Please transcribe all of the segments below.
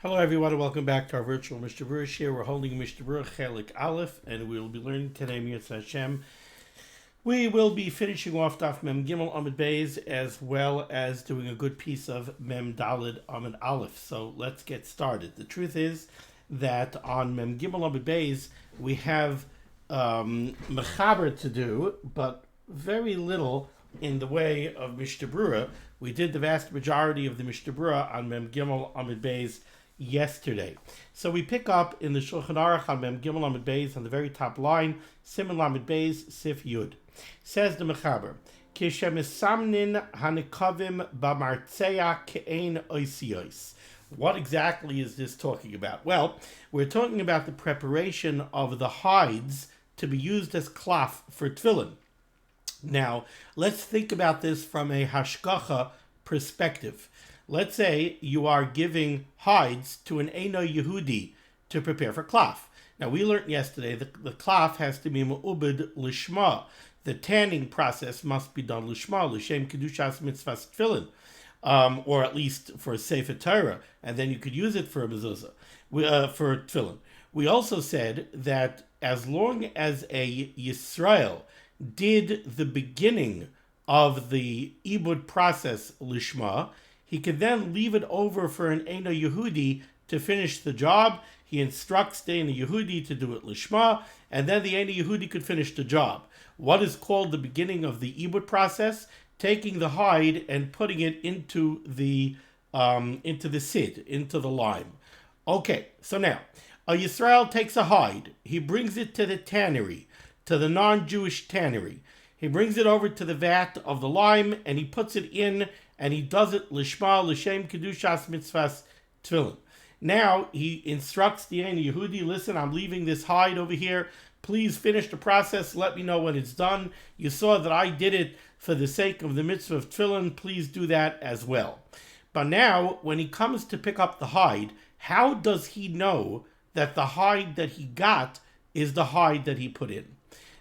Hello everyone and welcome back to our virtual Mishnah Berurah here. We're holding Mishnah Berurah Chelik Aleph and we will be learning today Mitzvah Hashem. We will be finishing off Daf Mem Gimel Amud Beis as well as doing a good piece of Mem Dalid Amud Aleph. So let's get started. The truth is that on Mem Gimel Amud Beis we have Mechaber to do, but very little in the way of Mishnah Berurah. We did the vast majority of the Mishnah Berurah on Mem Gimel Amud Beis yesterday. So we pick up in the Shulchan Aruch on Mem Gimel Amud Beis on the very top line, Siman Lamed Beis Sif Yud. Says the Mechaber, Kishemisamnin hanikavim b'martzeya ke'ein oisiyos. What exactly is this talking about? Well, we're talking about the preparation of the hides to be used as klaf for Tefillin. Now, let's think about this from a hashgacha perspective. Let's say you are giving hides to an Eino Yehudi to prepare for klaf. Now, we learned yesterday that the klaf has to be mu'ubed lishma. The tanning process must be done lishma, l'shem kedushas mitzvahs tefillin, or at least for Sefer Torah, and then you could use it for a mezuzah, for tefillin. We also said that as long as a Yisrael did the beginning of the ibud process lishma, he could then leave it over for an Eino Yehudi to finish the job. He instructs the Eino Yehudi to do it lishma, and then the Eino Yehudi could finish the job. What is called the beginning of the ibud process? Taking the hide and putting it into the sid, into the lime. Okay, so now a Yisrael takes a hide. He brings it to the tannery, to the non-Jewish tannery. He brings it over to the vat of the lime and he puts it in and he does it lishma, l'shem kedushas mitzvahs tefillin. Now he instructs the Eino Yehudi, listen, I'm leaving this hide over here. Please finish the process. Let me know when it's done. You saw that I did it for the sake of the mitzvah of tefillin. Please do that as well. But now, when he comes to pick up the hide, how does he know that the hide that he got is the hide that he put in?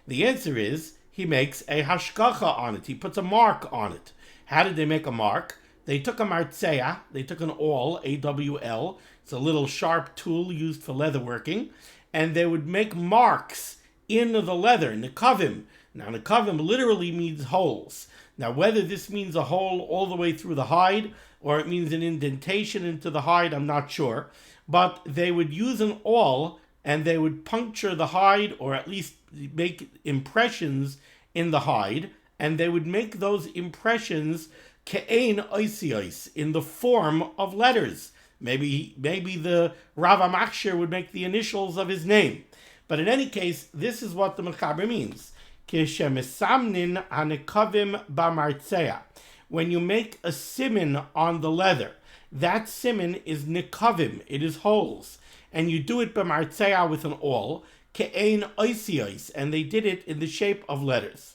The answer is he makes a hashgacha on it. He puts a mark on it. How did they make a mark? They took a martzeya, they took an awl, A-W-L, it's a little sharp tool used for leatherworking, and they would make marks in the leather, nekavim. Now, nekavim literally means holes. Now, whether this means a hole all the way through the hide, or it means an indentation into the hide, I'm not sure. But they would use an awl, and they would puncture the hide, or at least make impressions in the hide, and they would make those impressions ke'ein oisiyos, in the form of letters. Maybe the Rav HaMachshir would make the initials of his name. But in any case, this is what the Mechaber means. Kishemisamnin hanikavim b'martzeya. When you make a siman on the leather, that siman is nikavim, it is holes. And you do it b'martzeya with an awl, ke'ein oisiyos, and they did it in the shape of letters.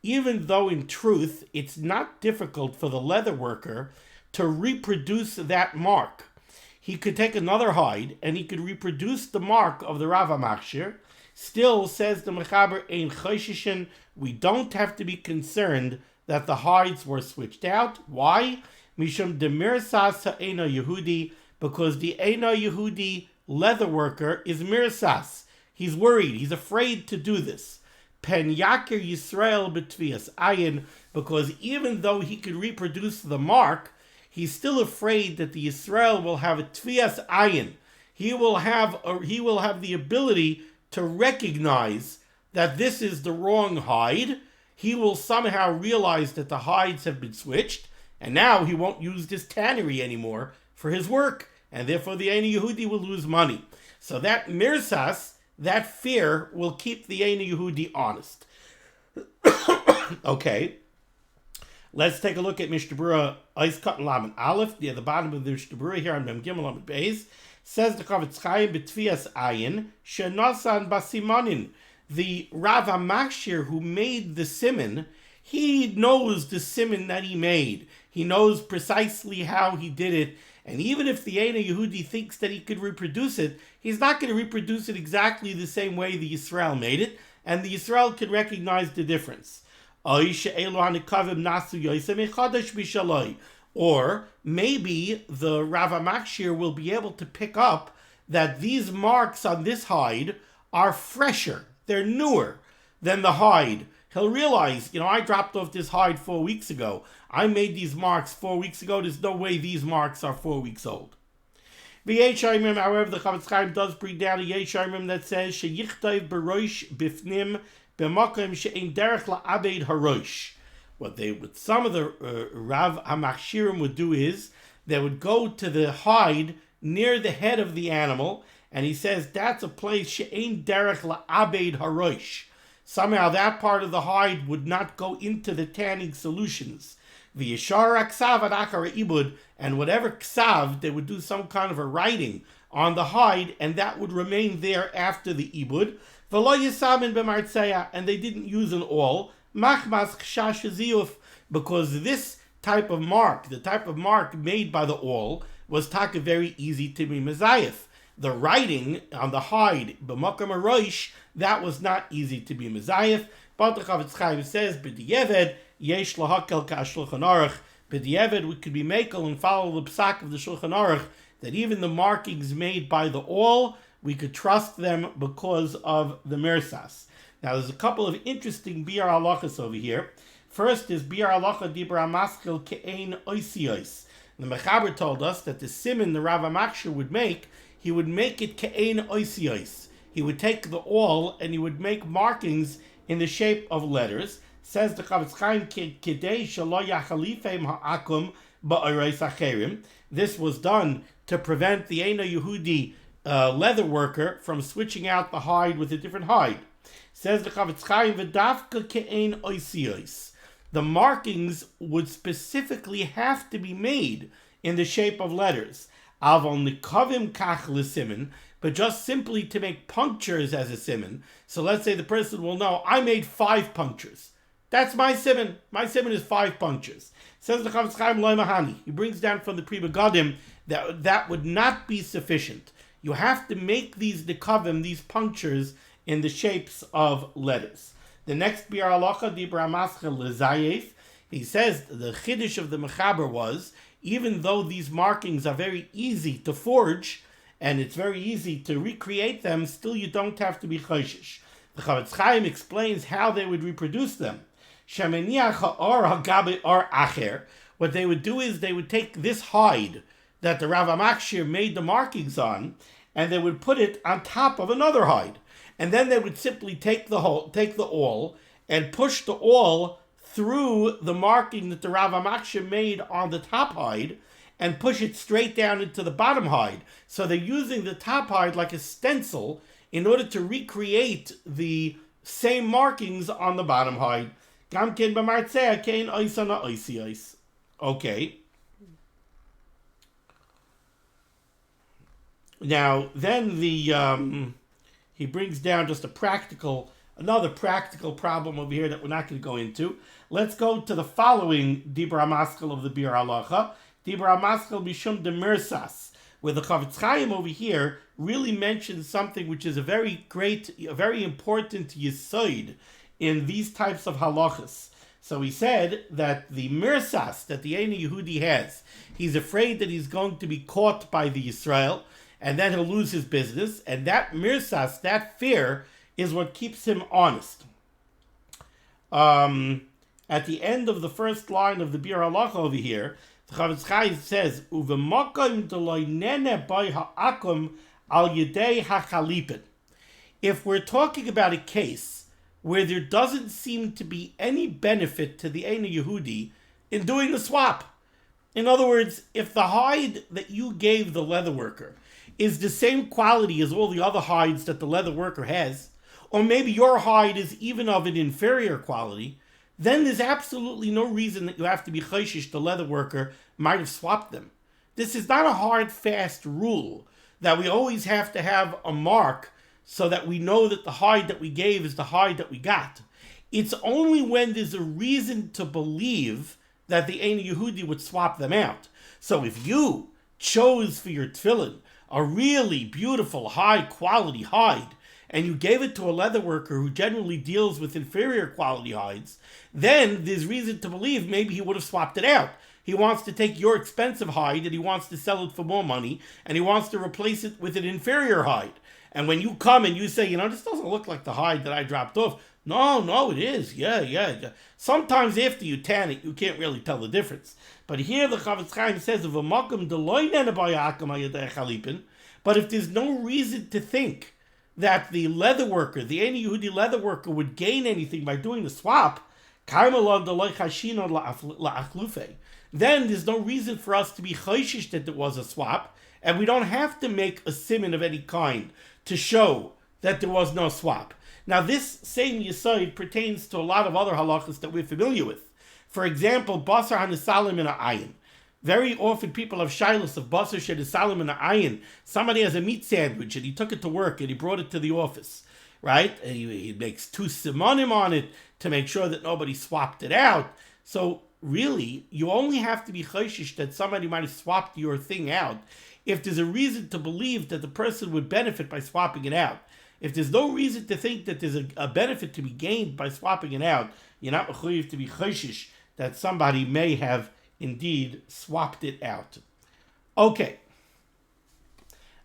Even though in truth it's not difficult for the leather worker to reproduce that mark. He could take another hide and he could reproduce the mark of the Rav HaMachshir. Still, says the Mechaber, ein choshishin, we don't have to be concerned that the hides were switched out. Why? Mishum demirsas ha'eino Yehudi, because the Eino Yehudi leather worker is mirsas. He's worried. He's afraid to do this. Pen Yakir Yisrael betvias ayin, because even though he could reproduce the mark, he's still afraid that the Yisrael will have a tvias ayin. He will have the ability to recognize that this is the wrong hide. He will somehow realize that the hides have been switched, and now he won't use this tannery anymore for his work, and therefore the Eino Yehudi will lose money. So that mirsas, that fear, will keep the Eino Yehudi honest. Okay, let's take a look at Mishnah Berurah, Eis Katan Lamed Aleph, near the bottom of the Mishnah Berurah here on Mem Gimel Lamed Beis. Says the Chavetz Chaim betvias ayin shenasan basimanin. The Rav HaMachshir who made the siman, he knows the siman that he made. He knows precisely how he did it. And even if the Eino Yehudi thinks that he could reproduce it, he's not going to reproduce it exactly the same way the Yisrael made it, and the Yisrael can recognize the difference. Or maybe the Rav HaMakshir will be able to pick up that these marks on this hide are fresher, they're newer than the hide. He'll realize, I dropped off this hide 4 weeks ago. I made these marks 4 weeks ago. There's no way these marks are 4 weeks old. The Yeshaimim, however, the Chavetz Chaim does bring down a Yeshaimim that says, Sheyichtayv beroish bifnim b'makom she'ein derech la'abed harosh. What some of the Rav HaMachshirim would do is, they would go to the hide near the head of the animal, and he says that's a place she'ein derech la'abed harosh. Somehow that part of the hide would not go into the tanning solutions. The Yeshar Aksav Adakar Ibud, and whatever Ksav, they would do some kind of a writing on the hide, and that would remain there after the Ibud. V'lo Yisamin b'martzeya, and they didn't use an awl. Machmas Kshash Ziyuf, because this type of mark, the type of mark made by the awl, was taka very easy to be mezayif. The writing on the hide, b'makam aroish, that was not easy to be mezayif. But the Chavetz Chaim says, b'di'eved, yesh lahakel ka'ashulchan aruch. B'di'eved, we could be makel and follow the psak of the Shulchan Aruch, that even the markings made by the awl, we could trust them because of the mirsas. Now, there's a couple of interesting biur halachas over here. First is biur halacha dibra maskil ke'ein oisiyos. The Mechaber told us that the Siman the Rav HaMakshir would make, he would make it ke'ein oisiyos. He would take the awl and he would make markings in the shape of letters. Says the Chavetz Chaim, kidei shelo yachalifem ha'akum ba'oreis acherim. This was done to prevent the Eino Yehudi leather worker from switching out the hide with a different hide. Says the Chavetz Chaim, v'dafka ke'ein oisiyos. The markings would specifically have to be made in the shape of letters. Avon nikavim kach l'siman, but just simply to make punctures as a siman. So let's say the person will know, I made 5 punctures. That's my siman. My siman is 5 punctures. Says the Chavetz Chaim Lo Mahani. He brings down from the Pri Begadim that would not be sufficient. You have to make these nikavim, these punctures, in the shapes of letters. The next biur halacha dibra maschel lezayef. He says the chiddush of the Mechaber was, even though these markings are very easy to forge and it's very easy to recreate them, still you don't have to be choshish. The Chavetz Chaim explains how they would reproduce them. Shemeniach ha'or ha'gabe or acher. What they would do is they would take this hide that the Rav HaMakshir made the markings on, and they would put it on top of another hide. And then they would simply take the awl and push the awl through the marking that the Rav HaMakshir made on the top hide and push it straight down into the bottom hide. So they're using the top hide like a stencil in order to recreate the same markings on the bottom hide. Okay. Now, then he brings down just another practical problem over here that we're not going to go into. Let's go to the following Dibra Maskal of the Biur Halacha. Dibra Maskal Mishum de Mirsas, where the Chavetz Chaim over here really mentions something which is a very important yesod in these types of halachas. So he said that the mirsas that the Eino Yehudi has, he's afraid that he's going to be caught by the Yisrael, and then he'll lose his business, and that mirsas, that fear, is what keeps him honest. At the end of the first line of the Biur Halacha over here, the Chavetz Chaim says, "Uvemakom deloy nene by ha'akum al yedei hachalipin." If we're talking about a case where there doesn't seem to be any benefit to the Eino Yehudi in doing the swap, in other words, if the hide that you gave the leather worker is the same quality as all the other hides that the leather worker has, or maybe your hide is even of an inferior quality, then there's absolutely no reason that you have to be chayshish the leather worker might have swapped them. This is not a hard, fast rule that we always have to have a mark so that we know that the hide that we gave is the hide that we got. It's only when there's a reason to believe that the Eino Yehudi would swap them out. So if you chose for your tefillin a really beautiful, high-quality hide, and you gave it to a leather worker who generally deals with inferior quality hides, then there's reason to believe maybe he would have swapped it out. He wants to take your expensive hide and he wants to sell it for more money, and he wants to replace it with an inferior hide. And when you come and you say, this doesn't look like the hide that I dropped off. No, it is. Yeah. Sometimes after you tan it, you can't really tell the difference. But here the Chavetz Chaim says, but if there's no reason to think that the leather worker, the Ein Yehudi leather worker, would gain anything by doing the swap, then there's no reason for us to be chayshish that it was a swap, and we don't have to make a siman of any kind to show that there was no swap. Now, this same yesod pertains to a lot of other halachas that we're familiar with. For example, basar hanisalim in a ayin. Very often people have shilos of basar shenisalim in a ayin. Somebody has a meat sandwich and he took it to work and he brought it to the office, right? And he makes 2 simanim on it to make sure that nobody swapped it out. So really, you only have to be chayshish that somebody might have swapped your thing out if there's a reason to believe that the person would benefit by swapping it out. If there's no reason to think that there's a benefit to be gained by swapping it out, you're not mechuyev to be chayshish that somebody may have indeed swapped it out. Okay.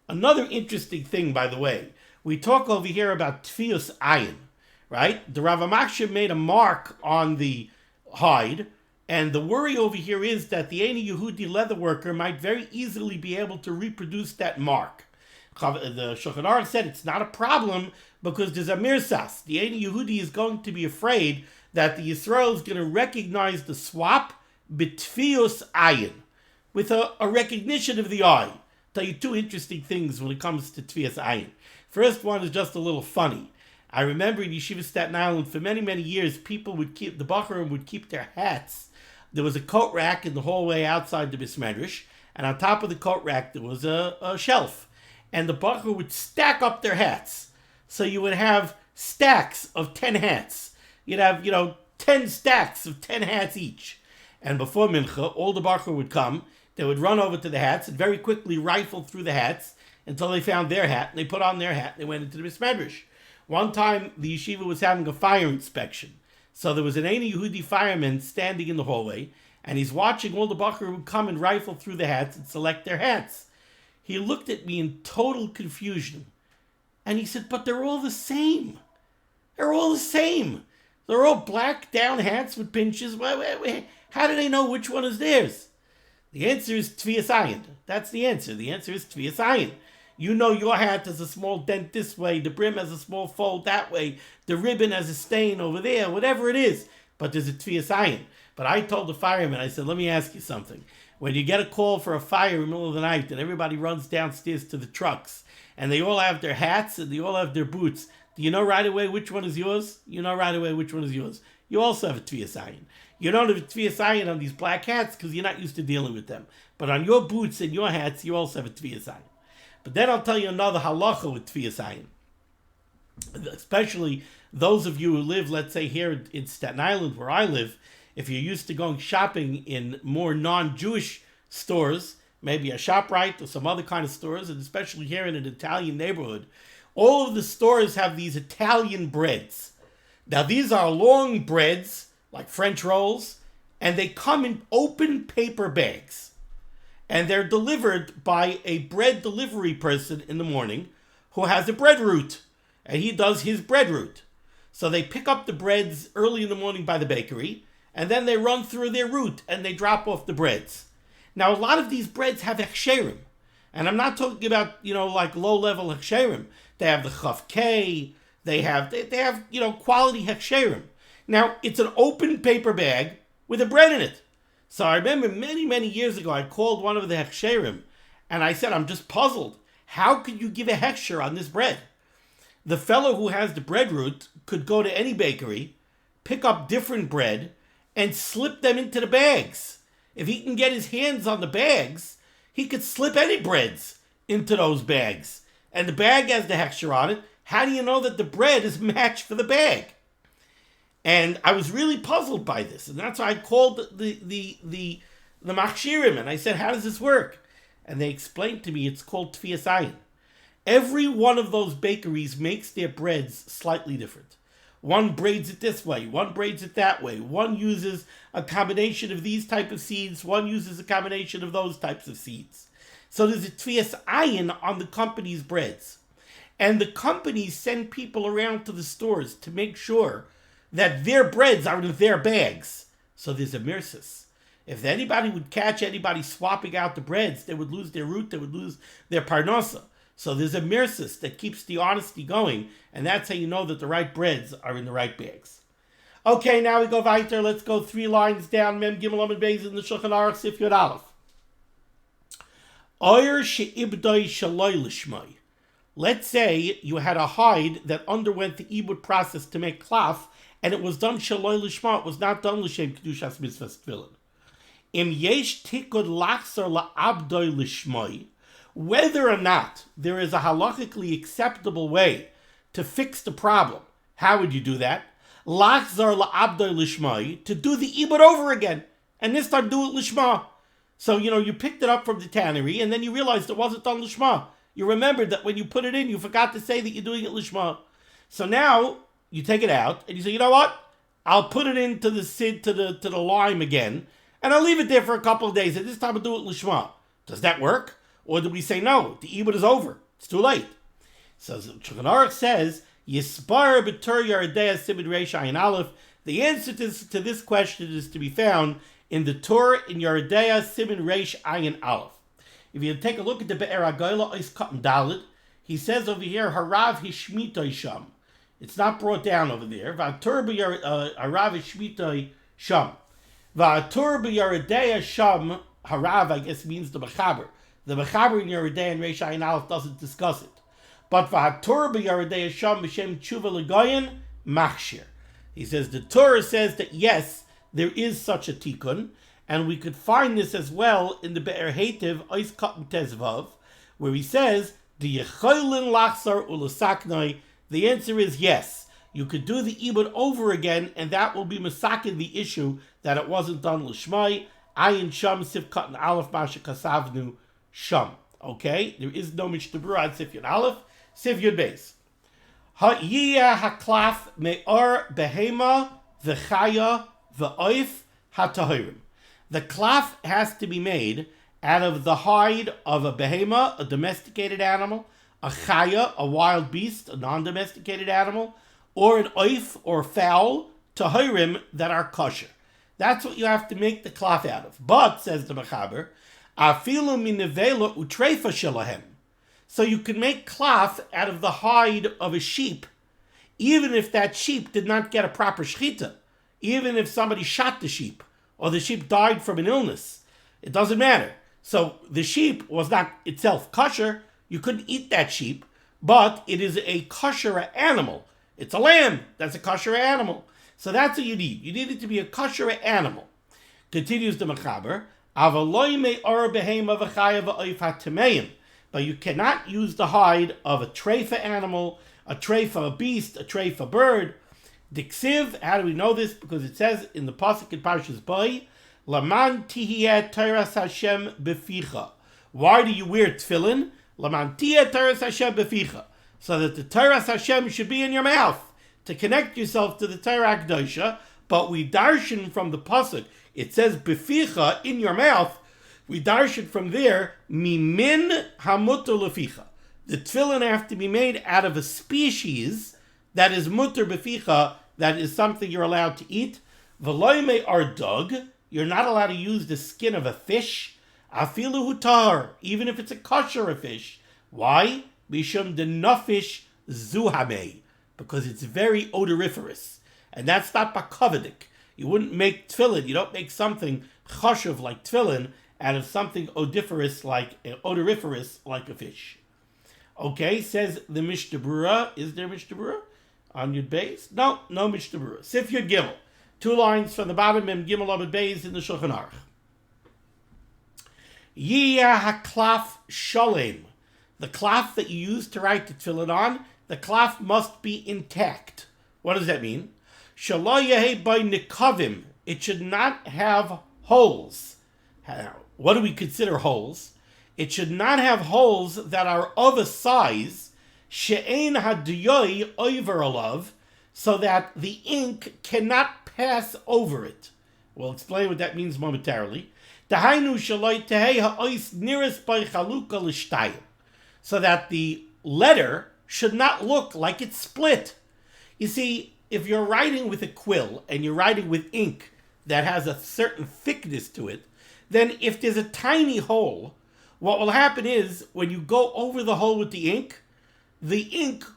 Another interesting thing, by the way, we talk over here about tfius ayin, right? The Rav Amakshir made a mark on the hide, and the worry over here is that the Ein Yehudi leather worker might very easily be able to reproduce that mark. The Shulchan Aruch said it's not a problem because there's a mirsas. The Ein Yehudi is going to be afraid that the Yisrael is going to recognize the swap b'tfius ayin, with a recognition of the eye. I'll tell you 2 interesting things when it comes to tfius ayin. First one is just a little funny. I remember in Yeshiva Staten Island for many, many years, people would keep, the Bachurim would keep their hats. There was a coat rack in the hallway outside the Bismedrash, and on top of the coat rack there was a shelf. And the Bachur would stack up their hats. So you would have stacks of 10 hats. You'd have, 10 stacks of 10 hats each. And before Mincha, all the Bachur would come. They would run over to the hats and very quickly rifle through the hats until they found their hat. And they put on their hat and they went into the Bismedrash. One time, the yeshiva was having a fire inspection. So there was an Ein Yehudi fireman standing in the hallway. And he's watching all the Bachur who come and rifle through the hats and select their hats. He looked at me in total confusion. And he said, but they're all the same. They're all the same. They're all black down hats with pinches. How do they know which one is theirs? The answer is tfias ayin. That's the answer. The answer is tfias ayin. You know your hat has a small dent this way. The brim has a small fold that way. The ribbon has a stain over there. Whatever it is. But there's a tfias ayin. But I told the fireman, I said, let me ask you something. When you get a call for a fire in the middle of the night and everybody runs downstairs to the trucks and they all have their hats and they all have their boots, do you know right away which one is yours? You know right away which one is yours. You also have a tfias ayin. You don't have a tfias ayin on these black hats because you're not used to dealing with them. But on your boots and your hats, you also have a tfias ayin. But then I'll tell you another halacha with tfias ayin. Especially those of you who live, let's say, here in Staten Island where I live, if you're used to going shopping in more non-Jewish stores, maybe a ShopRite or some other kind of stores, and especially here in an Italian neighborhood, all of the stores have these Italian breads. Now, these are long breads, like French rolls, and they come in open paper bags. And they're delivered by a bread delivery person in the morning who has a bread route, and he does his bread route. So they pick up the breads early in the morning by the bakery, and then they run through their route and they drop off the breads. Now, a lot of these breads have hechsherim. And I'm not talking about, like low-level hechsherim. They have the chaf K. They have quality hechsherim. Now, it's an open paper bag with a bread in it. So I remember many, many years ago, I called one of the hechsherim and I said, I'm just puzzled. How could you give a hechsher on this bread? The fellow who has the bread route could go to any bakery, pick up different bread, and slip them into the bags. If he can get his hands on the bags, he could slip any breads into those bags. And the bag has the hechsher on it. How do you know that the bread is matched for the bag? And I was really puzzled by this. And that's why I called the machshirim and I said, how does this work? And they explained to me it's called tfias ayin. Every one of those bakeries makes their breads slightly different. One braids it this way, one braids it that way. One uses a combination of these type of seeds, one uses a combination of those types of seeds. So there's a tfias ayin on the company's breads. And the companies send people around to the stores to make sure that their breads are in their bags. So there's a mirsus. If anybody would catch anybody swapping out the breads, they would lose their root, they would lose their parnasa. So there's a mirsus that keeps the honesty going, and that's how you know that the right breads are in the right bags. Okay, now we go weiter. Let's go 3 lines down. Mem Gimel Amud Beis in the Shulchan Aruch Sif Yod Aleph. Oyer she'ibdoi shaloi lishmai. Let's say you had a hide that underwent the ibud process to make klaf, and it was done shaloi lishma. It was not done l'shem kedushas mitzvahs tefillin. Im yesh tikud lachzor la'abdoi lishmai. Whether or not there is a halachically acceptable way to fix the problem, how would you do that? Lachzor la'abdoi lishmai, to do the ibud over again, and this time do it lishma. So, you picked it up from the tannery, and then you realized it wasn't done lishma. You remembered that when you put it in, you forgot to say that you're doing it lishma. So now you take it out and you say, you know what? I'll put it into the sid to the lime again, and I'll leave it there for a couple of days. And this time I'll do it lishma. Does that work? Or do we say no? The ibud is over. It's too late. So Shulchan Aruch says, Yispar b'tur yaredei Siman Reish Ayin Aleph. The answer to this question is to be found in the Torah in Yaredei Siman Reish Ayin Aleph. If you take a look at the Be'er HaGoyla Ois Katan Daled, he says over here, Harav Hishmitoi Sham. It's not brought down over there. V'atur Harav Hishmitoi Sham. V'atur B'Yaredei Sham, Harav, I guess, means the Mechaber. The Mechaber in Yaredei and Reish Ayin Aleph doesn't discuss it. But V'atur B'Yaredei Sham B'Shem Tshuva L'Goyen, Machshir. He says, the Torah says that yes, there is such a tikkun, and we could find this as well in the Be'er Hetiv, Ois Katan Tezvav, where he says, the Yecholin Lachzar Ulasaknoi. The answer is yes. You could do the ibud over again, and that will be masakin the issue that it wasn't done l'shmai. Ayin Sham Sif Katan Aleph Masha Kasavnu Sham. Okay? There is no Mishnah Berurah Sif Yud Aleph, Sif Yud Beis. Ha'iyah ha'klaf me'or behema v'chaya v'oif ha'tahirim. The klaf has to be made out of the hide of a behema, a domesticated animal, a chaya, a wild beast, a non-domesticated animal, or an oif, or fowl, tahirim, that are kosher. That's what you have to make the klaf out of. But, says the Mechaber, afilu min nevela utreifa shelahem. So you can make klaf out of the hide of a sheep, even if that sheep did not get a proper shchita, even if somebody shot the sheep, or the sheep died from an illness. It doesn't matter. So the sheep was not itself kosher. You couldn't eat that sheep, but it is a kosher animal. It's a lamb. That's a kosher animal. So that's what you need. You need it to be a kosher animal. Continues the Mechaber, but you cannot use the hide of a treifa animal, a treifa beast, a treifa bird. Diksiv, how do we know this? Because it says in the pasuk in Parshas Boi, Laman tihiyeh Toras Hashem beficha. Why do you wear tefillin? Laman tihiyeh Toras Hashem beficha. So that the Toras Hashem should be in your mouth, to connect yourself to the Torah Kedosha. But we darshan from the pasuk, it says beficha, in your mouth. We darshan from there, mimin hamuter leficha. The tefillin have to be made out of a species that is muter beficha, that is something you're allowed to eat. V'loime are dug. You're not allowed to use the skin of a fish. Afilu hutar, even if it's a kosher fish. Why? Bishum de nafish zuhame, because it's very odoriferous, and that's not bakovedik. You wouldn't make tefillin. You don't make something chashuv like tefillin out of something odoriferous like a fish. Okay, says the Mishnah Berurah. Is there Mishnah Berurah on Yud Beis? No Mishnah Berurah. Sif Yud Gimel. 2 lines from the bottom, Mem Gimel Amud Beis in the Shulchan Aruch. Yiyah haklaf shalem. The klaf that you use to write the tefillin on, the klaf must be intact. What does that mean? Shalo yehe by nikavim. It should not have holes. What do we consider holes? It should not have holes that are of a size, she'ein hadiyoi over alav, so that the ink cannot pass over it. We'll explain what that means momentarily. Dahainu shaloi tehei ha'ois niris by chaluka l'shtayim, so that the letter should not look like it's split. You see, if you're writing with a quill and you're writing with ink that has a certain thickness to it, then if there's a tiny hole, what will happen is when you go over the hole with the ink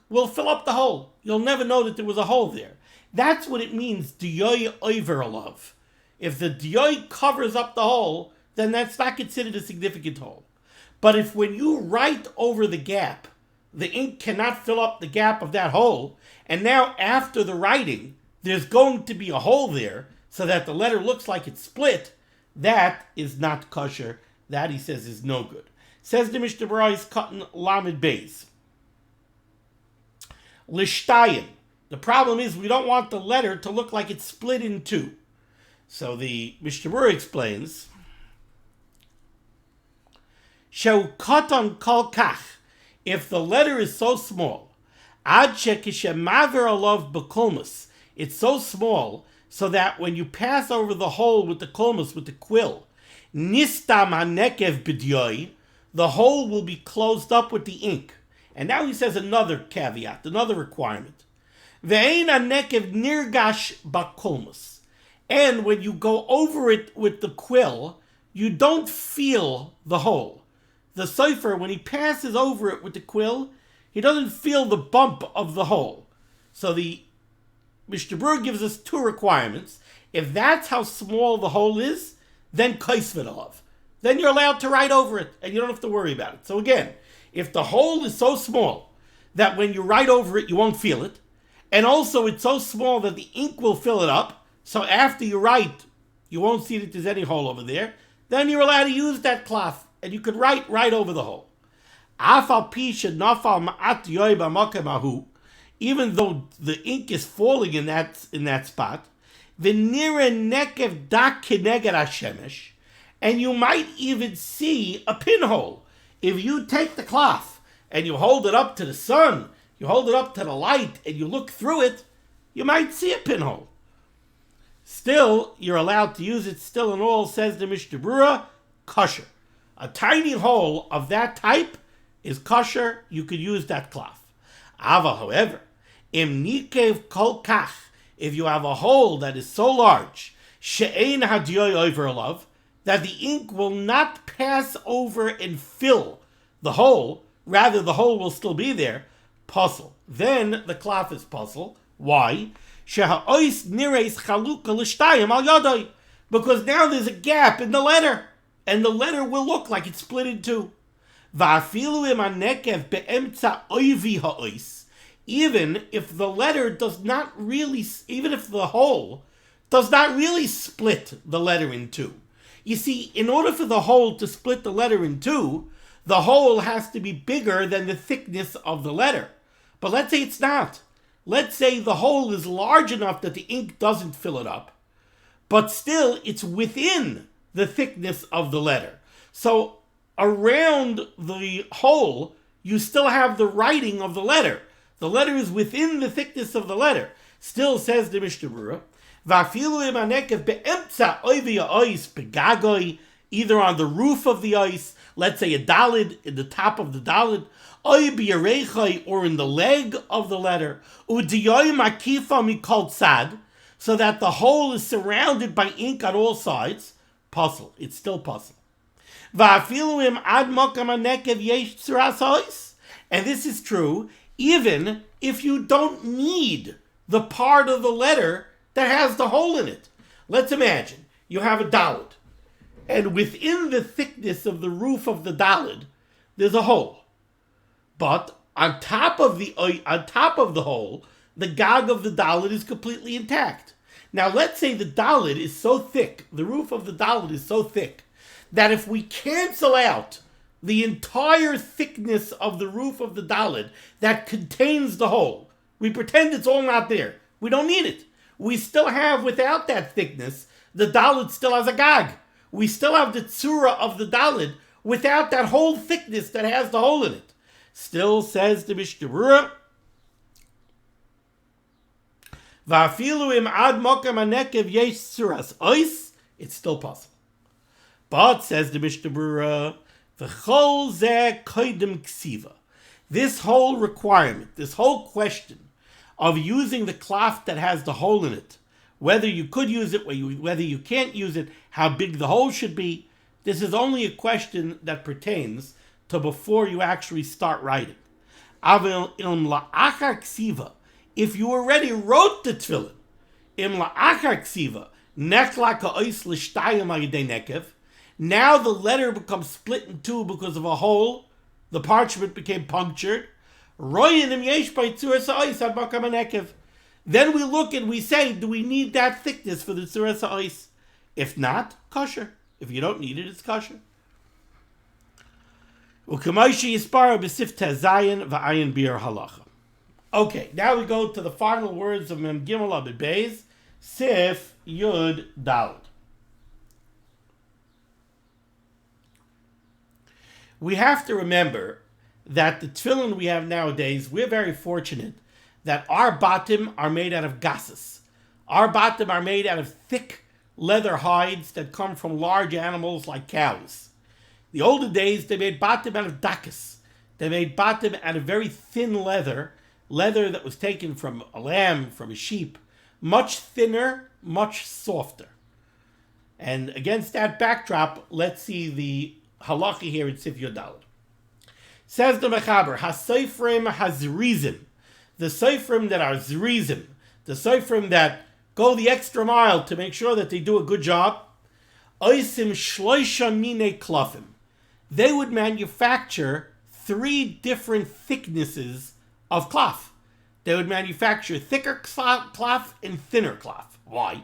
will fill up the hole. You'll never know that there was a hole there. That's what it means, diyoy over alav. If the diyoy covers up the hole, then that's not considered a significant hole. But if when you write over the gap, the ink cannot fill up the gap of that hole, and now after the writing, there's going to be a hole there so that the letter looks like it's split, that is not kosher. That, he says, is no good. Says the Mishnah Berurah is cutting limud beis. L'shtayim. The problem is we don't want the letter to look like it's split in two. So the Mishnah Berurah explains, Sheu katan kol kach. If the letter is so small, ad shekishemaver alav b'kolmus, it's so small so that when you pass over the hole with the kolmus, with the quill, nistam hanekev b'diyoi, the hole will be closed up with the ink. And now he says another caveat, another requirement. Ve'ein hanekev nirgash b'kolmus. And when you go over it with the quill, you don't feel the hole. The sofer, when he passes over it with the quill, he doesn't feel the bump of the hole. So the Mishnah Berurah gives us two requirements. If that's how small the hole is, then kaisved alav. Then you're allowed to write over it, and you don't have to worry about it. So again, if the hole is so small that when you write over it, you won't feel it, and also it's so small that the ink will fill it up, so after you write, you won't see that there's any hole over there, then you're allowed to use that klaf, and you could write right over the hole. Even though the ink is falling in that spot, and you might even see a pinhole. If you take the klaf and you hold it up to the sun, you hold it up to the light, and you look through it, you might see a pinhole. Still, you're allowed to use it. Still and all, says the Mishnah Berurah, kosher. A tiny hole of that type is kosher. You could use that klaf. Ava, however, im nikev kol kach, if you have a hole that is so large, she'ein hadiyoi over alav, that the ink will not pass over and fill the hole, rather the hole will still be there, puzzle. Then the klaf is puzzle. Why? Sheha'ois nireis chaluka l'shtayim al yadai, because now there's a gap in the letter, and the letter will look like it's split in two. Va'afilu im hanekev be'emtza oivi ha'ois, even if the letter does not really, even if the hole does not really split the letter in two. You see, in order for the hole to split the letter in two, the hole has to be bigger than the thickness of the letter. But let's say it's not. Let's say the hole is large enough that the ink doesn't fill it up, but still it's within the thickness of the letter. So around the hole, you still have the writing of the letter. The letter is within the thickness of the letter. Still, says the Mishnah Berurah, either on the roof of the ice, let's say a dalid, in the top of the dalid, or in the leg of the letter, so that the hole is surrounded by ink on all sides, puzzle. It's still puzzle. And this is true even if you don't need the part of the letter that has the hole in it. Let's imagine you have a dalid, and within the thickness of the roof of the dalid, there's a hole. But on top of the hole, the gag of the dalid is completely intact. Now let's say the dalid is so thick, the roof of the dalid is so thick, that if we cancel out the entire thickness of the roof of the dalid that contains the hole, we pretend it's all not there. We don't need it. We still have, without that thickness, the dalid still has a gag. We still have the tzura of the dalid without that whole thickness that has the hole in it. Still says the Mishnah Berurah, Va'afilu im ad mokam hanekev yesh tzuras ois, it's still possible. But, says the Mishnah Berurah, v'chol zeh koidem ksiva. This whole requirement, this whole question of using the klaf that has the hole in it, whether you could use it, whether you can't use it, how big the hole should be, this is only a question that pertains to before you actually start writing. Aval ilm la'achar ksiva, if you already wrote the Tefillin, im la'achar ksiva, nekla ka'ois l'shtayim ha'yedei nekev, now the letter becomes split in two because of a hole, the parchment became punctured. Then we look and we say, do we need that thickness for the tzuras ha'ois? If not, kosher. If you don't need it, it's kosher. Okay, now we go to the final words of Mem Gimel Amud Beis, Sif Yud Daled. We have to remember that the tefillin we have nowadays, we're very fortunate that our batim are made out of gasses. Our batim are made out of thick leather hides that come from large animals like cows. The older days, they made batim out of dakas. They made batim out of very thin leather that was taken from a lamb, from a sheep, much thinner, much softer. And against that backdrop, let's see the halacha here in Sif Yud Daled. Says the Mechaber, HaSeifrim HaZrizim, the Seifrim that are Zrizim, the Seifrim that go the extra mile to make sure that they do a good job, Oisim Shloisha Mine Klafim, they would manufacture 3 different thicknesses of klaf. They would manufacture thicker klaf and thinner klaf. Why?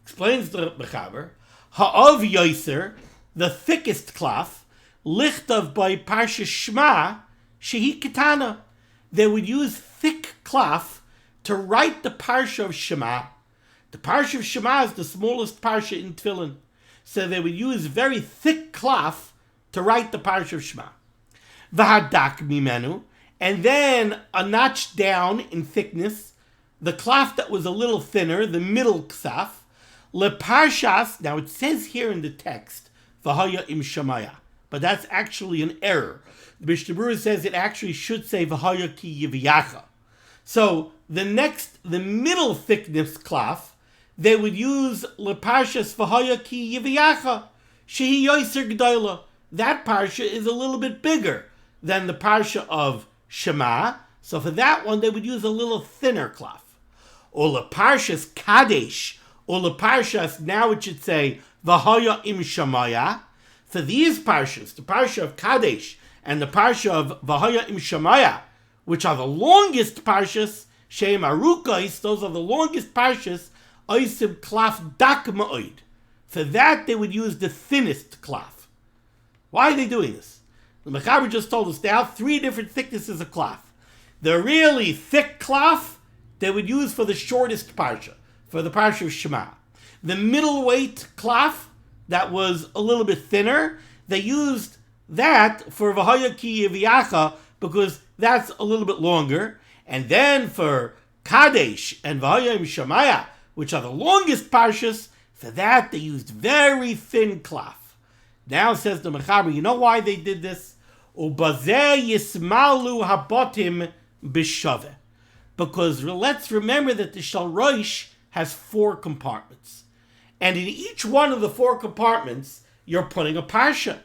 Explains the Mechaber, Ha'ov Yoiser, the thickest klaf, lichtav by Parsha Shema, shehi ketana. They would use thick klaf to write the Parsha of Shema. The Parsha of Shema is the smallest Parsha in Tefillin. So they would use very thick klaf to write the Parsha of Shema. V'hadak mimenu, and then a notch down in thickness, the klaf that was a little thinner, the middle ksaf, leparshas, now it says here in the text, v'haya im shamaya, but that's actually an error. The Mishnah Berurah says it actually should say v'haya ki yiviyacha. So the middle thickness klaf, they would use leparshas v'haya ki yiviyacha, shehi yoiser g'dayla. That parsha is a little bit bigger than the parsha of Shema, so for that one they would use a little thinner klaf. Or leparshas kadesh, or leparshas, now it should say v'haya im shamaya. For these parshas, the parsha of Kadesh and the parsha of V'haya im Shamaya, which are the longest parshas, Sheim Arukais, those are the longest parshas, Oisim Klaf Dak Ma'oid. For that, they would use the thinnest klaf. Why are they doing this? The Mechaber just told us now 3 different thicknesses of klaf. The really thick klaf, they would use for the shortest parsha, for the parsha of Shema. The middleweight klaf, that was a little bit thinner, they used that for V'haya ki yiviyacha because that's a little bit longer. And then for Kadesh and V'haya im Shamaya, which are the longest parshas, for that they used very thin klaf. Now says the Mechaber, you know why they did this? Ubazeh yismalu habotim b'shaveh. Because let's remember that the Shalrosh has 4 compartments. And in each one of the 4 compartments, you're putting a parsha.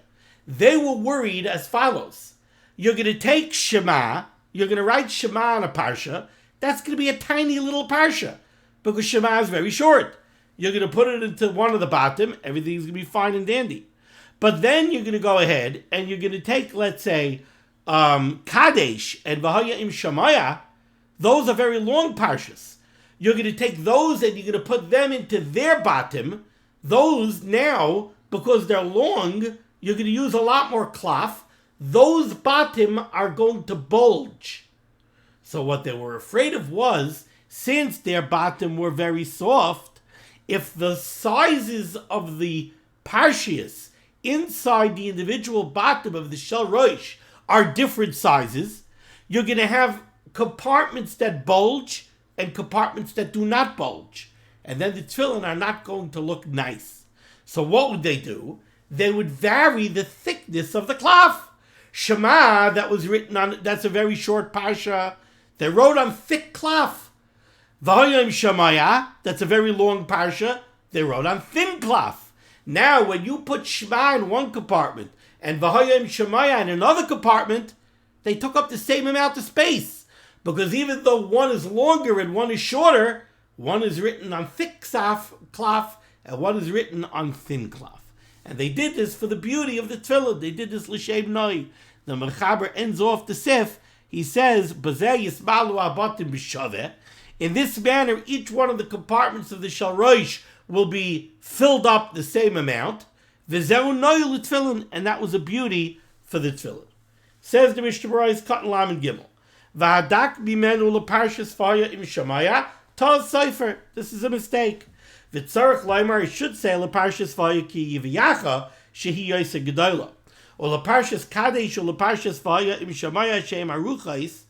They were worried as follows. You're going to take Shema, you're going to write Shema on a parsha, that's going to be a tiny little parsha, because Shema is very short. You're going to put it into one of the batim, everything's going to be fine and dandy. But then you're going to go ahead and you're going to take, let's say, Kadesh and V'haya im Shamaya, those are very long parshas. You're going to take those and you're going to put them into their batim. Those now, because they're long, you're going to use a lot more klaf. Those batim are going to bulge. So what they were afraid of was, since their batim were very soft, if the sizes of the parshias inside the individual bottom of the shel rosh are different sizes, you're going to have compartments that bulge and compartments that do not bulge. And then the tefillin are not going to look nice. So what would they do? They would vary the thickness of the klaf. Shema, that was written on, that's a very short parsha. They wrote on thick klaf. V'hoyim Shemaya, that's a very long parsha. They wrote on thin klaf. Now, when you put Shema in one compartment and V'hoyim Shemaya in another compartment, they took up the same amount of space. Because even though one is longer and one is shorter, one is written on thick klaf and one is written on thin klaf. And they did this for the beauty of the tefillin. They did this l'shem noi. The Mechaber ends off the sif. He says, "Bazeh yismalu abatim b'shaveh." In this manner, each one of the compartments of the shel rosh will be filled up the same amount. V'zeu noi l'tefillin, and that was a beauty for the tefillin. Says the Mishnah Berurah, Cut and Lam and Gimel. V'hadak bimenu l'parshas faya im shamaya tal sefer. This is a mistake. V'tzarech laimar, it should say l'parshas vaya ki yiviyacha shehi yoseh gedola. Or l'parshas kadesh or l'parshas vaya im shamaya shem aruchais.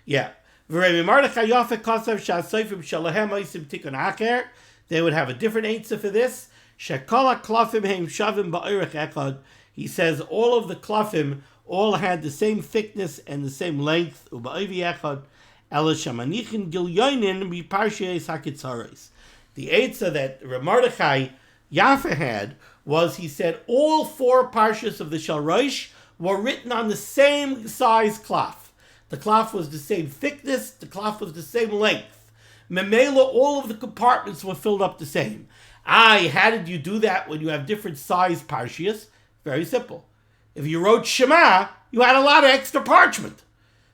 Yeah. V'rei mimardechai yafeh kasav sha'asayfim shalahem oisim tikun acher. They would have a different answer for this. Shekala klafim heim shavim ba'irech echad. He says all of the klafim all had the same thickness and the same length. U'ba'ivi echad. Ela shamanichin gilyoinin miparshes hakitzaros. The Eitzah that Mordechai Yafeh had was, he said, all four parshas of the shel rosh were written on the same size klaf. The klaf was the same thickness, the klaf was the same length. Memela, all of the compartments were filled up the same. How did you do that when you have different size parshas? Very simple. If you wrote Shema, you had a lot of extra parchment.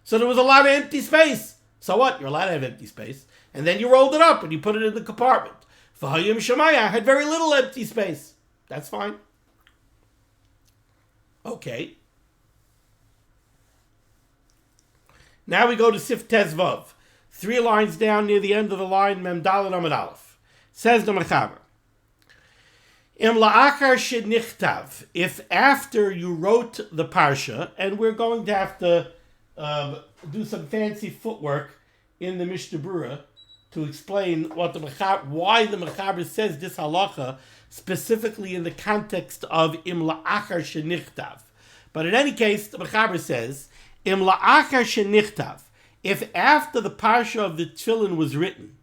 So there was a lot of empty space. So what? You're allowed to have empty space. And then you rolled it up and you put it in the compartment. V'hoyim Shemaya had very little empty space. That's fine. Okay. Now we go to Sif Tez Vav. 3 lines down near the end of the line, Mem Daled Amud Aleph. Says the Mechaber. Im la'achar shenichtav. If after you wrote the parsha, and we're going to have to do some fancy footwork in the Mishnah Berurah to explain what why the Mechaber says this halacha specifically in the context of im la'achar shenichtav. But in any case, the Mechaber says im la'achar shenichtav. If after the parsha of the Tefillin was written,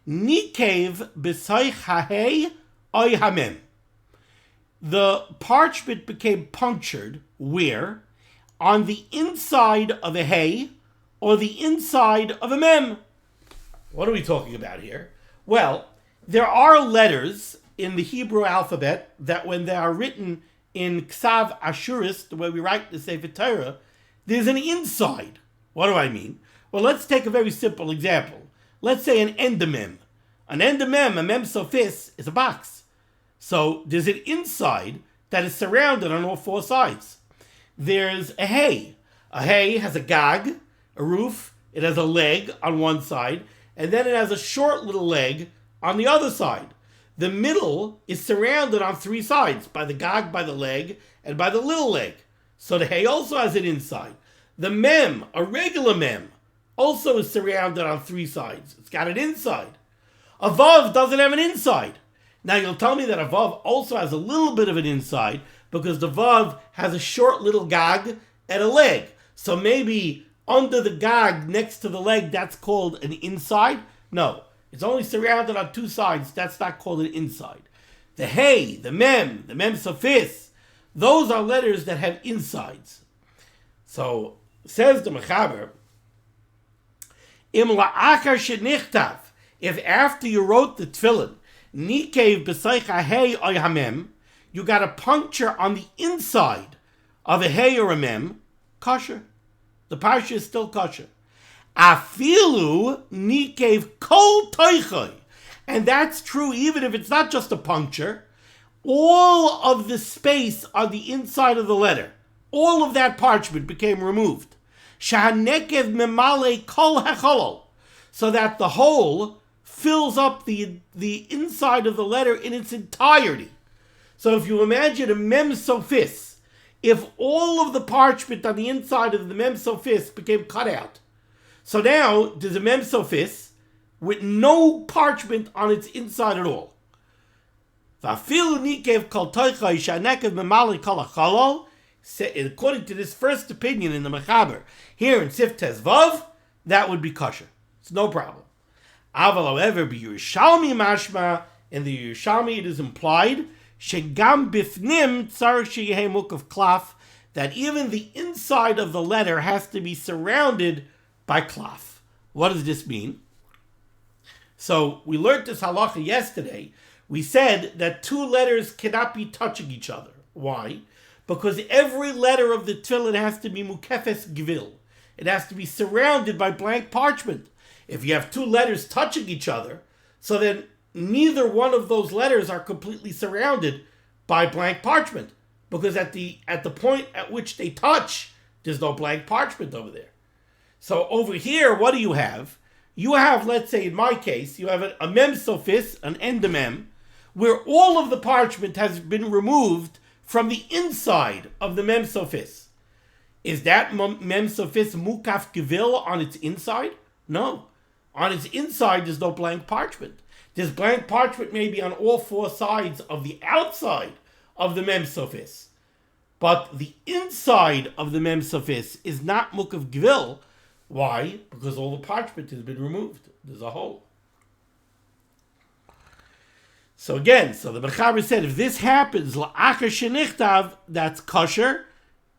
nikev b'soich hahei oy hamem, the parchment became punctured where? On the inside of a hay or the inside of a mem. What are we talking about here? Well, there are letters in the Hebrew alphabet that when they are written in Ksav Ashuris, the way we write the Sefer Torah, there's an inside. What do I mean? Well, let's take a very simple example. Let's say an endemem. An endemem, a mem sophis, is a box. So there's an inside that is surrounded on all 4 sides. There's a hay. A hay has a gag, a roof. It has a leg on one side, and then it has a short little leg on the other side. The middle is surrounded on 3 sides, by the gag, by the leg, and by the little leg. So the hay also has an inside. The mem, a regular mem, also is surrounded on 3 sides. It's got an inside. A vav doesn't have an inside. Now you'll tell me that a vav also has a little bit of an inside because the vav has a short little gag and a leg. So maybe under the gag next to the leg, that's called an inside? No, it's only surrounded on 2 sides. That's not called an inside. The hey, the mem sophis, those are letters that have insides. So says the Mechaber, im la'achar shenichtav, if after you wrote the Tefillin, nikev b'soich hahei oy hamem, you got a puncture on the inside of a hay or a mem, kosher. The parsha is still kosher. Afilu nikev kol toichoy, and that's true even if it's not just a puncture. All of the space on the inside of the letter, all of that parchment became removed. Shahanekev memale kol hecholol, so that the hole fills up the inside of the letter in its entirety. So if you imagine a mem sophis, if all of the parchment on the inside of the mem sophis became cut out, so now there's a mem sophis with no parchment on its inside at all. According to this first opinion in the Mechaber, here in Sif Tes Vav, that would be kosher. It's no problem. However, be Yerushalmi mashma, in the Yerushalmi it is implied, shegam bifnim tzar sheyehe mukav klaf, that even the inside of the letter has to be surrounded by klaf. What does this mean? So we learned this halacha yesterday. We said that two letters cannot be touching each other. Why? Because every letter of the Tefillin has to be mukefes gvil. It has to be surrounded by blank parchment. If you have two letters touching each other, so then neither one of those letters are completely surrounded by blank parchment. Because at the point at which they touch, there's no blank parchment over there. So over here, what do you have? You have, let's say in my case, you have a mem sophis, an endemem, where all of the parchment has been removed from the inside of the mem sophis. Is that mem sophis mukaf gevil on its inside? No. On its inside, there's no blank parchment. There's blank parchment maybe on all four sides of the outside of the mem sophis. But the inside of the mem sophis is not mukaf gevil. Why? Because all the parchment has been removed. There's a hole. So again, the Mechaber said, if this happens, la'achar shenichtav, that's kosher,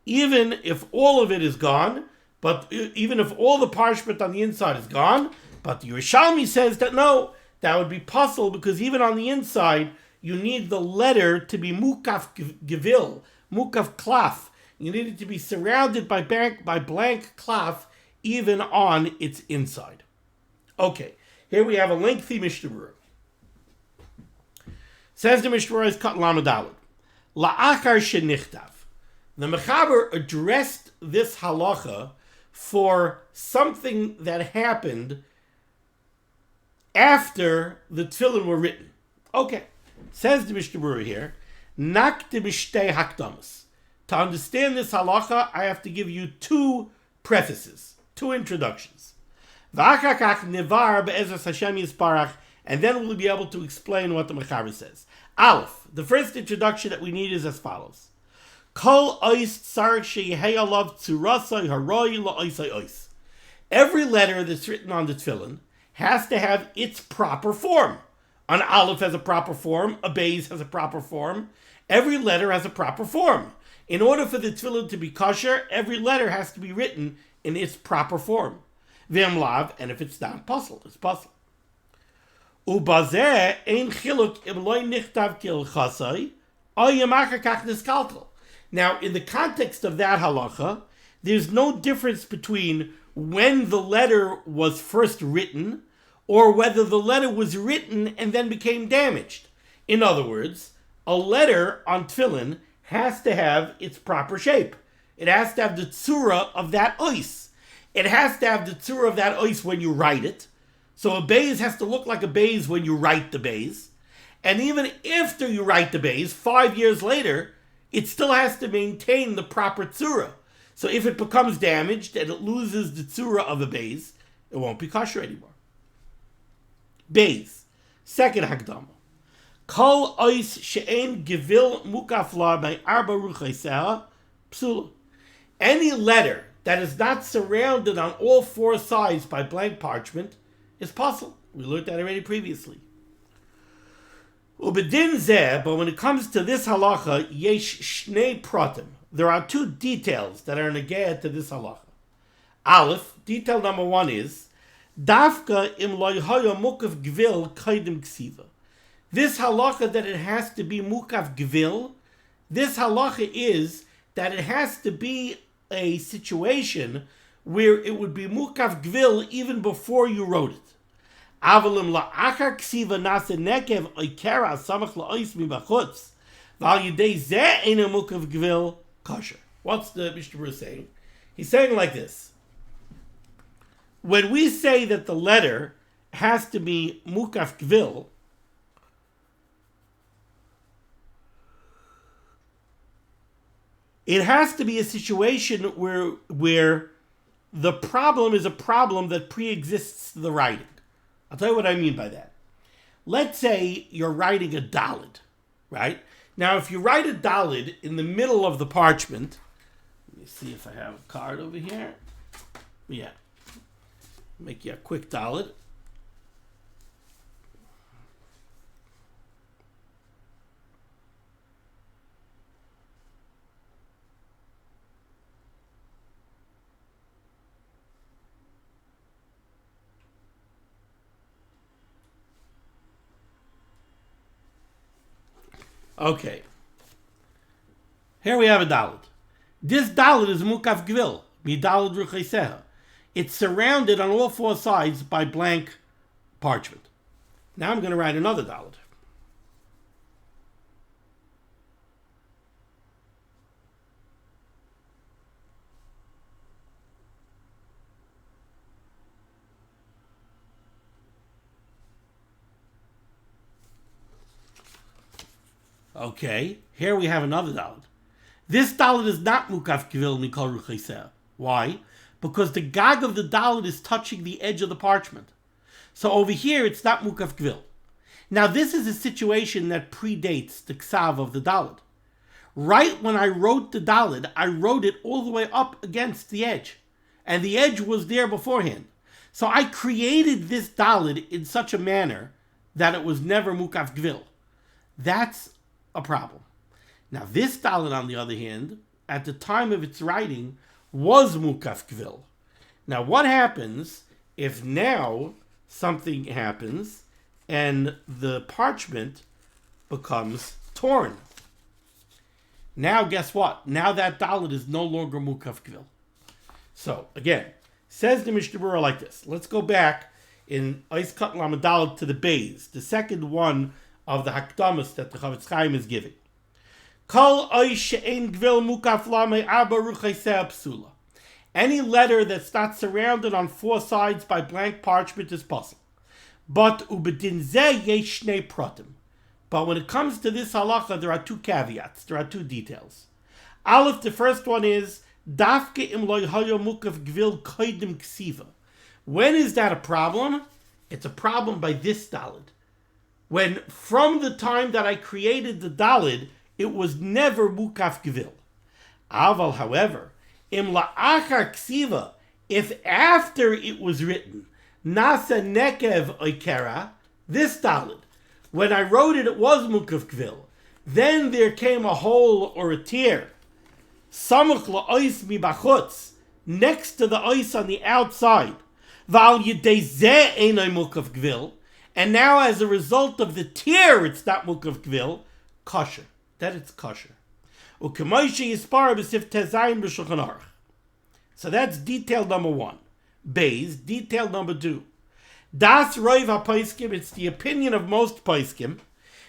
even if all of it is gone, but even if all the parchment on the inside is gone, but the Yerushalmi says that no, that would be possible, because even on the inside, you need the letter to be mukaf gevil, mukaf klaf. You need it to be surrounded by blank klaf, even on its inside. Okay, here we have a lengthy Mishnah Berurah. Says the Mishnah Berurah is cut lamadalad. La'achar shenichtav. The Mechaber addressed this halacha for something that happened after the Tefillin were written. Okay, says the Mishnah Berurah here, nakte mishtei hakdamas. To understand this halacha, I have to give you two prefaces, two introductions. V'achakach nevar be'ezras Hashem yisparach, and then we'll be able to explain what the Mechaber says. Aleph, the first introduction that we need is as follows. Kol ois tzar sheyehei alav tzurasai haroi la'oisai ois. Every letter that's written on the Tefillin has to have its proper form. An Aleph has a proper form, a Beis has a proper form. Every letter has a proper form. In order for the Tefillin to be kosher, every letter has to be written in its proper form. V'em lav, and if it's not, puzzle, it's puzzle. Ubazeh ein chiluk im loy nichtav kilchasai, oyamachar kach niskaltel. Now, in the context of that halacha, there's no difference between when the letter was first written or whether the letter was written and then became damaged. In other words, a letter on Tefillin has to have its proper shape. It has to have the tzura of that ois. It has to have the tzura of that ois when you write it. So a beis has to look like a beis when you write the beis. And even after you write the beis, 5 years later, it still has to maintain the proper tzura. So if it becomes damaged and it loses the tzura of a beis, it won't be kosher anymore. Beis. Second hakdama. Kol ois she'en gevil mukaf la by arba ruchaiseha psula. Any letter that is not surrounded on all four sides by blank parchment is possible. We learned that already previously. Ubedin zeh, but when it comes to this halacha, yesh shnei pratim. There are two details that are negayah to this halacha. Aleph, detail number one is, dafka im loy hoya mukaf gvil kaidim ksiva. This halacha that it has to be mukaf gvil, this halacha is that it has to be a situation where it would be mukaf gvil even before you wrote it. Avalim la'achar ksiva nase nekev oikera samach la'ois mibachutz v'al yidei zeh eina mukaf gvil kosher. What's the Mishnah Berurah saying? He's saying like this. When we say that the letter has to be mukaf gvil, It has to be a situation where the problem is a problem that pre-exists the writing. I'll tell you what I mean by that. Let's say you're writing a dalid, right? Now, if you write a dalid in the middle of the parchment, let me see if I have a card over here. Yeah. Make you a quick dalid. Okay. Here we have a dalid. This dalid is mukaf gvil, mi dalid ruchaiseha. It's surrounded on all four sides by blank parchment. Now I'm going to write another dalid. Okay, here we have another dalid. This dalid is not mukaf gvil mikol ruchaiseha. Why? Because the gag of the dalid is touching the edge of the parchment. So over here, it's not mukaf gvil. Now, this is a situation that predates the ksav of the dalid. Right when I wrote the dalid, I wrote it all the way up against the edge. And the edge was there beforehand. So I created this dalid in such a manner that it was never mukaf gvil. That's a problem. Now, this dalid, on the other hand, at the time of its writing, was mukaf gvil. Now, what happens if now something happens and the parchment becomes torn? Now, guess what? Now that dalid is no longer mukaf gvil. So, again, says the Mishnah Berurah like this. Let's go back in Ois Kat Lamed Daled to the Beis, the second one of the Hakdamas that the Chavetz Chaim is giving. Kol ois she'ein gvil mukaf lamei arba ruchaiseh psula. Any letter that's not surrounded on four sides by blank parchment is possible. But ubedin zeh yesh shnei pratim. But when it comes to this halacha, there are two caveats. There are two details. Aleph, the first one is dafke im loy hayo mukaf gvil koidim ksiva. When is that a problem? It's a problem by this dalid. When from the time that I created the dalid, it was never mukaf gvil. Aval, however, im la'achar ksiva, if after it was written, nasa nekev oikera, this dalid, when I wrote it, it was mukaf gvil. Then there came a hole or a tear, samuch la'ois mi bachutz, next to the ois on the outside, val yedei zeh einay mukaf gvil, and now as a result of the tear, it's not mukaf gvil, kosher. That it's kosher. So that's detail number one. Beis, detail number two. Das roiv ha-paiskim, it's the opinion of most paiskim.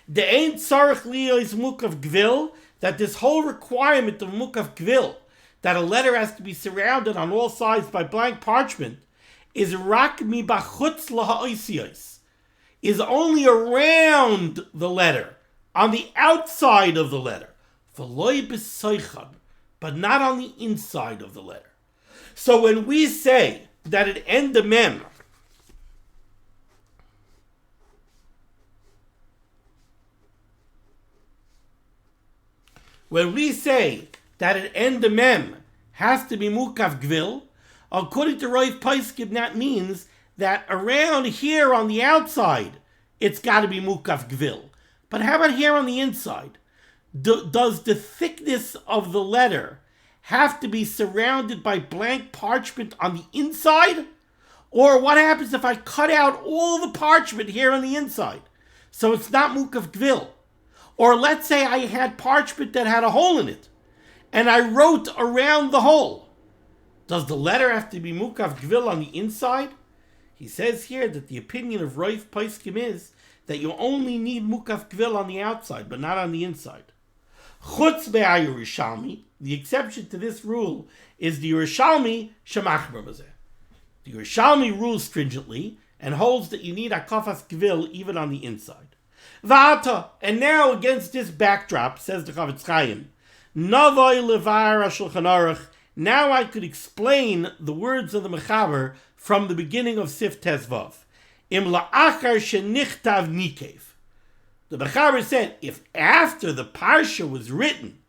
The ain't sarach liyos mukaf gvil, that this whole requirement of mukaf gvil, that a letter has to be surrounded on all sides by blank parchment, is rak mi bachutz laha-oisiyos, is only around the letter, on the outside of the letter, but not on the inside of the letter. So when we say that at end the mem, has to be mukaf gvil, according to Rav Paiskim, that means that around here on the outside, it's got to be mukaf gvil. But how about here on the inside? Does the thickness of the letter have to be surrounded by blank parchment on the inside? Or what happens if I cut out all the parchment here on the inside? So it's not mukaf gvil. Or let's say I had parchment that had a hole in it, and I wrote around the hole. Does the letter have to be mukaf gvil on the inside? He says here that the opinion of Rav Paiskim is that you only need mukaf gvil on the outside, but not on the inside. Chutz be'ayurushalmi, the exception to this rule is the Yerushalmi shemachmer b'zeh. The Yerushalmi rules stringently and holds that you need akafas gvil even on the inside. Va'ata, and now against this backdrop, says the Chavetz Chaim, Navoi levar Shulchan Aruch. Now I could explain the words of the Mechaber from the beginning of Sif Tezvav. Im la'achar shenichtav nikev. The Mechaber said, if after the Parsha was written,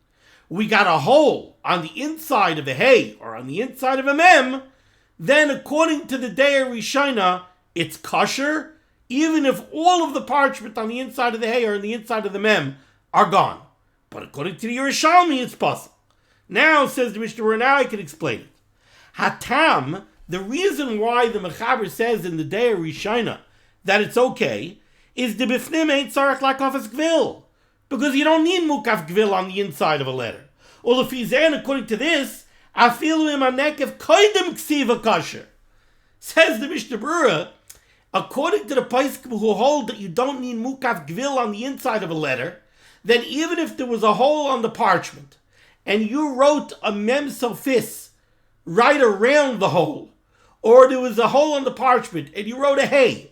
we got a hole on the inside of a hay or on the inside of a mem, then according to the Deir Rishona, it's kosher, even if all of the parchment on the inside of the hay or on the inside of the mem are gone. But according to the Yerushalmi, it's possible. Now, says the Mishnah Berurah, now I can explain it. Hatam, the reason why the Mechaber says in the Deir Rishona that it's okay, is the bifnim ain't tzarech lakafas gvil. Because you don't need mukaf gvil on the inside of a letter. Or if he's in, according to this, afilu im anekev koidem ksiva kosher. Says the Mishnah Berurah, according to the Paiskim who hold that you don't need mukaf gvil on the inside of a letter, then even if there was a hole on the parchment, and you wrote a mem sofis right around the hole, or there was a hole on the parchment, and you wrote a hey,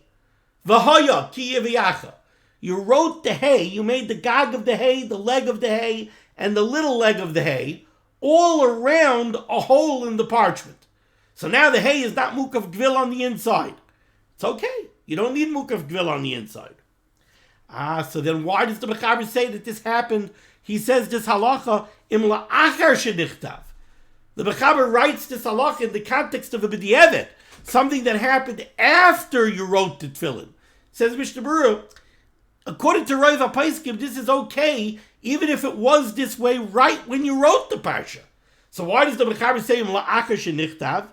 v'haya ki yeviyacha. You wrote the hay, you made the gag of the hay, the leg of the hay, and the little leg of the hay, all around a hole in the parchment. So now the hay is not mukaf gvil on the inside. It's okay. You don't need mukaf gvil on the inside. So then why does the Mechaber say that this happened? He says this halacha im la'achar shenichtav. The Mechaber writes this halacha in the context of a b'di'evet, something that happened after you wrote the Tefillin. Says Mishnah Berurah, according to Rav HaPaiskim, this is okay, even if it was this way right when you wrote the Parsha. So why does the Mechaber say im la'achar shenichtav?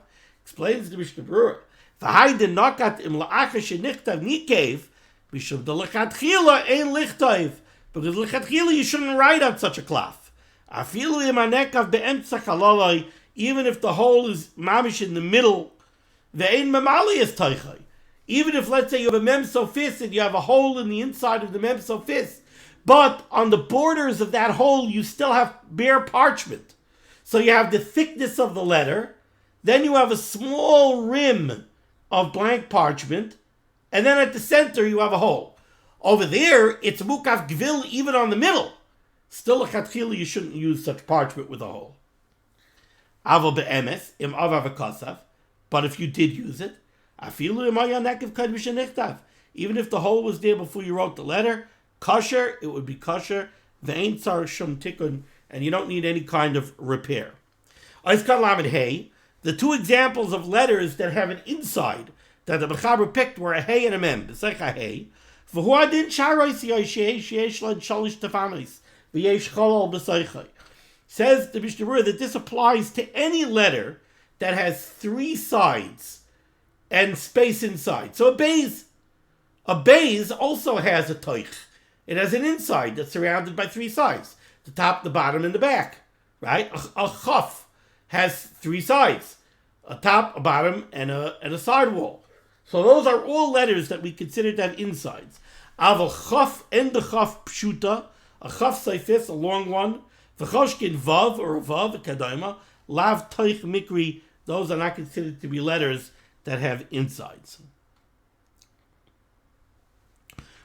Explains the Mishnah Berurah. V'hayde nakat im la'achar shenichtav nikev, b'shuv de lechatchila ein lichtayv. Because lechatchila you shouldn't write on such a klaf. Afilu im anekav be'emtza chalalai, even if the hole is mamish in the middle, ve'ein mamali is taychay. Even if, let's say, you have a mem sofis and you have a hole in the inside of the mem sofis, but on the borders of that hole you still have bare parchment. So you have the thickness of the letter, then you have a small rim of blank parchment, and then at the center you have a hole. Over there, it's mukaf gvil even on the middle. Still, lechatchila, you shouldn't use such parchment with a hole. Avo be'emes, im avav v'kasav, but if you did use it, afilu im ayanekiv kaid v'shenichtav, even if the hole was there before you wrote the letter, kosher, it would be kosher, ve'ein tzar shum tikkun, and you don't need any kind of repair. Oiskan lamed hey, the two examples of letters that have an inside that the Mechaber picked were a hey and a mem. B'sech a hey, v'hu adin sharois yoshei sheyesh lad shalish tefanos v'yesh cholol b'seichai. Says the Mishnah Berurah that this applies to any letter that has three sides and space inside. So a beis also has a toich. It has an inside that's surrounded by three sides: the top, the bottom, and the back. Right? A chaf has three sides: a top, a bottom, and a side wall. So those are all letters that we consider to have insides. Aval chaf and the chaf pshuta, a chaf seifis, a long one. V'choshkin vav, or a vav, a kadayma. Lav toich mikri, those are not considered to be letters that have insides.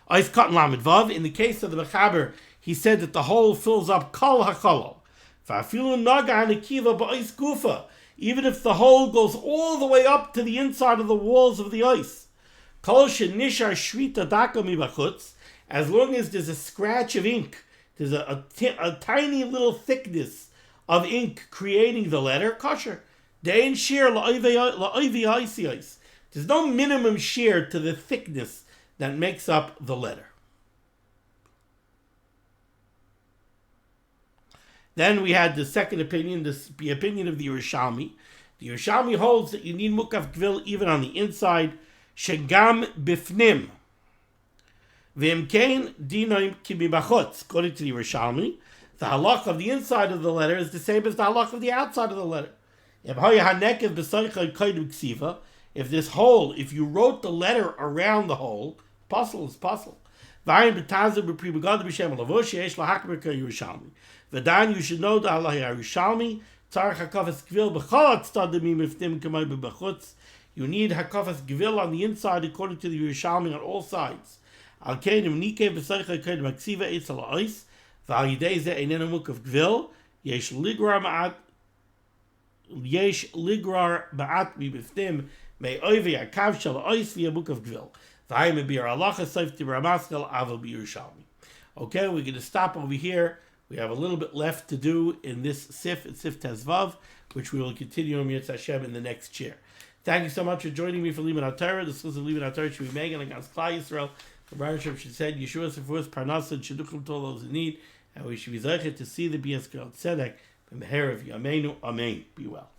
Ois katan lamed vav, in the case of the Mechaber, he said that the hole fills up kol hacholol. V'afilu naga hanekiva ba'ois gufa, even if the hole goes all the way up to the inside of the walls of the ice. Kol shenishar shrita daka mibachutz, as long as there's a scratch of ink, there's a tiny little thickness of ink creating the letter, kosher. Dein shear la'oivi haisiyos. There's no minimum shear to the thickness that makes up the letter. Then we had the second opinion, the opinion of the Yerushalmi. The Yerushalmi holds that you need mukaf gvil even on the inside. Shegam bifnim. V'imkein dinoim kimibachutz. According to the Yerushalmi, the halach of the inside of the letter is the same as the halach of the outside of the letter. If this hole, if you wrote the letter around the hole, puzzle is puzzle. V'dan, you should know that Allah Yerushalmi tzarich hakafas gvil b'chol tzaddim mifnim k'may b'bachutz. You need hakafas gvil on the inside according to the Yerushalmi on all sides. Al kein im nikeh b'seicha kein maksiva eitz al ha'ois v'al yidei zeh einenu mukaf gvil Yesh ligrar ba'at mibiftim may oivi akav shal ois via book of Gvil. V'ayim bir alacha soif tibra maskal aval b'Yerushalmi. Okay, we're going to stop over here. We have a little bit left to do in this Sif, it's Sif Tezvav, which we will continue on Yetz Hashem in the next chair. Thank you so much for joining me for Limud HaTorah. The schools of Limud HaTorah should be megan against Klal Yisrael. The Baruch Hashem should say, Yeshua Sefus Parnasa and Shidduchim to all those in need, and we should be zeichet to see the Bias Tzedek from the hair of Yameinu. Amen. Be well.